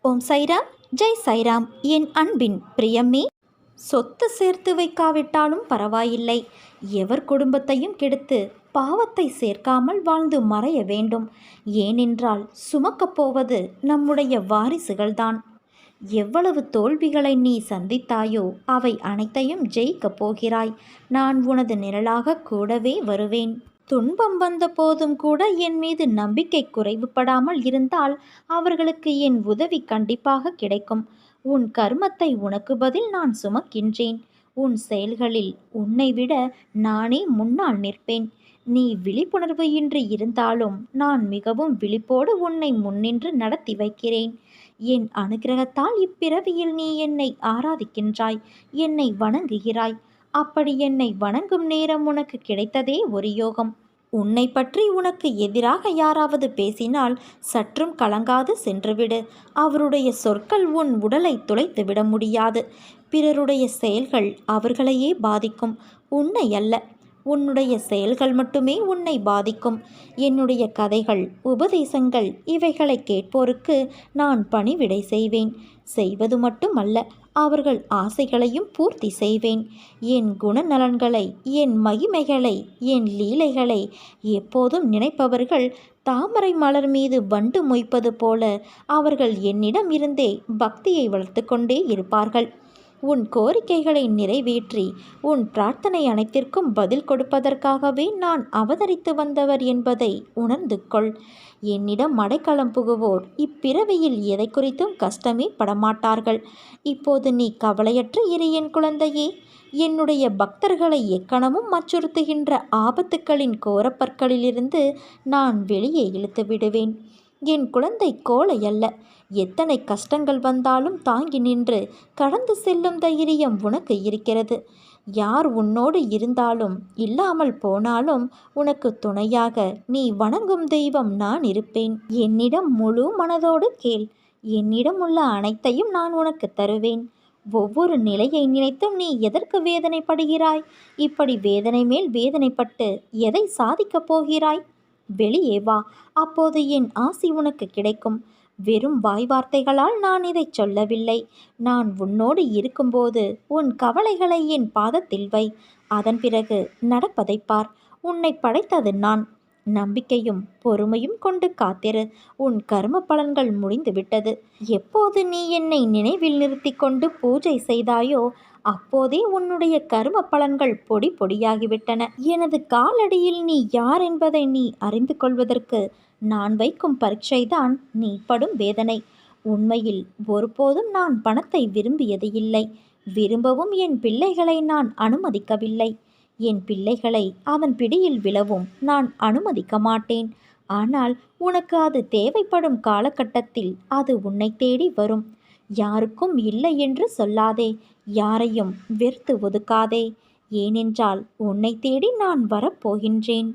ஓம் சைராம், ஜெய் சைராம். என் அன்பின் பிரியமே, சொத்து சேர்த்து வைக்காவிட்டாலும் பரவாயில்லை. எவர் குடும்பத்தையும் கெடுத்து பாவத்தை சேர்க்காமல் வாழ்ந்து மறைய வேண்டும். ஏனென்றால் சுமக்கப் போவது நம்முடைய வாரிசுகள்தான். எவ்வளவு தோல்விகளை நீ சந்தித்தாயோ அவை அனைத்தையும் ஜெயிக்கப் போகிறாய். நான் உனது நிழலாக கூடவே வருவேன். துன்பம் வந்த போதும் கூட என் மீது நம்பிக்கை குறைவுபடாமல் இருந்தால் அவர்களுக்கு என் உதவி கண்டிப்பாக கிடைக்கும். உன் கர்மத்தை உனக்கு பதில் நான் சுமக்கின்றேன். உன் செயல்களில் உன்னை விட நானே முன்னால் நிற்பேன். நீ விழிப்புணர்வு இன்றி இருந்தாலும் நான் மிகவும் விழிப்போடு உன்னை முன்னின்று நடத்தி வைக்கிறேன். என் அனுகிரகத்தால் இப்பிறவியில் நீ என்னை ஆராதிக்கின்றாய், என்னை வணங்குகிறாய். அப்படி என்னை வணங்கும் நேரம் உனக்கு கிடைத்ததே ஒரு யோகம். உன்னை பற்றி உனக்கு எதிராக யாராவது பேசினால் சற்றும் கலங்காது சென்றுவிடு. அவருடைய சொற்கள் உன் உடலை துளைத்து விட முடியாது. பிறருடைய செயல்கள் அவர்களையே பாதிக்கும், உன்னை அல்ல. உன்னுடைய செயல்கள் மட்டுமே உன்னை பாதிக்கும். என்னுடைய கதைகள், உபதேசங்கள் இவைகளை கேட்போருக்கு நான் பணிவிடை செய்வேன். செய்வது மட்டுமல்ல, அவர்கள் ஆசைகளையும் பூர்த்தி செய்வேன். என் குணநலன்களை, என் மகிமைகளை, என் லீலைகளை எப்போதும் நினைப்பவர்கள் தாமரை மலர் மீது வண்டு மொய்ப்பது போல அவர்கள் என்னிடம் இருந்தே பக்தியை வளர்த்து கொண்டே இருப்பார்கள். உன் கோரிக்கைகளை நிறைவேற்றி உன் பிரார்த்தனை அனைத்திற்கும் பதில் கொடுப்பதற்காகவே நான் அவதரித்து வந்தவர் என்பதை உணர்ந்து கொள். என்னிடம் அடைக்கலம் புகுவோர் இப்பிறவியில் எதை குறித்தும் கஷ்டமே படமாட்டார்கள். இப்போது நீ கவலையற்று இரு என் குழந்தையே. என்னுடைய பக்தர்களை எக்கணமும் அச்சுறுத்துகின்ற ஆபத்துக்களின் கோரப்பற்களிலிருந்து நான் வெளியே இழுத்து விடுவேன். என் குழந்தை கோழை அல்ல. எத்தனை கஷ்டங்கள் வந்தாலும் தாங்கி நின்று கடந்து செல்லும் தைரியம் உனக்கு இருக்கிறது. யார் உன்னோடு இருந்தாலும் இல்லாமல் போனாலும் உனக்கு துணையாக நீ வணங்கும் தெய்வம் நான் இருப்பேன். என்னிடம் முழு மனதோடு கேள். என்னிடம் உள்ள அனைத்தையும் நான் உனக்கு தருவேன். ஒவ்வொரு நிலையை நினைத்தும் நீ எதற்கு வேதனைப்படுகிறாய்? இப்படி வேதனை மேல் வேதனைப்பட்டு எதை சாதிக்கப் போகிறாய்? வெளியே வா, அப்போது என் ஆசி உனக்கு கிடைக்கும். வெறும் வாய் வார்த்தைகளால் நான் இதை சொல்லவில்லை. நான் உன்னோடு இருக்கும்போது உன் கவலைகளை என் பாதத்தில் வை. அதன் பிறகு நடப்பதை பார். உன்னை படைத்தது நான். நம்பிக்கையும் பொறுமையும் கொண்டு காத்திரு. உன் கர்ம பலன்கள் முடிந்துவிட்டது. எப்போது நீ என்னை நினைவில் நிறுத்தி கொண்டு பூஜை செய்தாயோ அப்போதே உன்னுடைய கர்ம பலன்கள் பொடி பொடியாகிவிட்டன. எனது காலடியில் நீ யார் என்பதை நீ அறிந்து கொள்வதற்கு நான் வைக்கும் பரீட்சைதான் நீ படும் வேதனை. உண்மையில் ஒருபோதும் நான் பணத்தை விரும்பியது இல்லை. விரும்பவும் என் பிள்ளைகளை நான் அனுமதிக்கவில்லை. என் பிள்ளைகளை அதன் பிடியில் விழவும் நான் அனுமதிக்க மாட்டேன். ஆனால் உனக்கு அது தேவைப்படும் காலகட்டத்தில் அது உன்னை தேடி வரும். யாருக்கும் இல்லை என்று சொல்லாதே. யாரையும் வெறுத்து ஒதுக்காதே. ஏனென்றால் உன்னை தேடி நான் வரப்போகின்றேன்.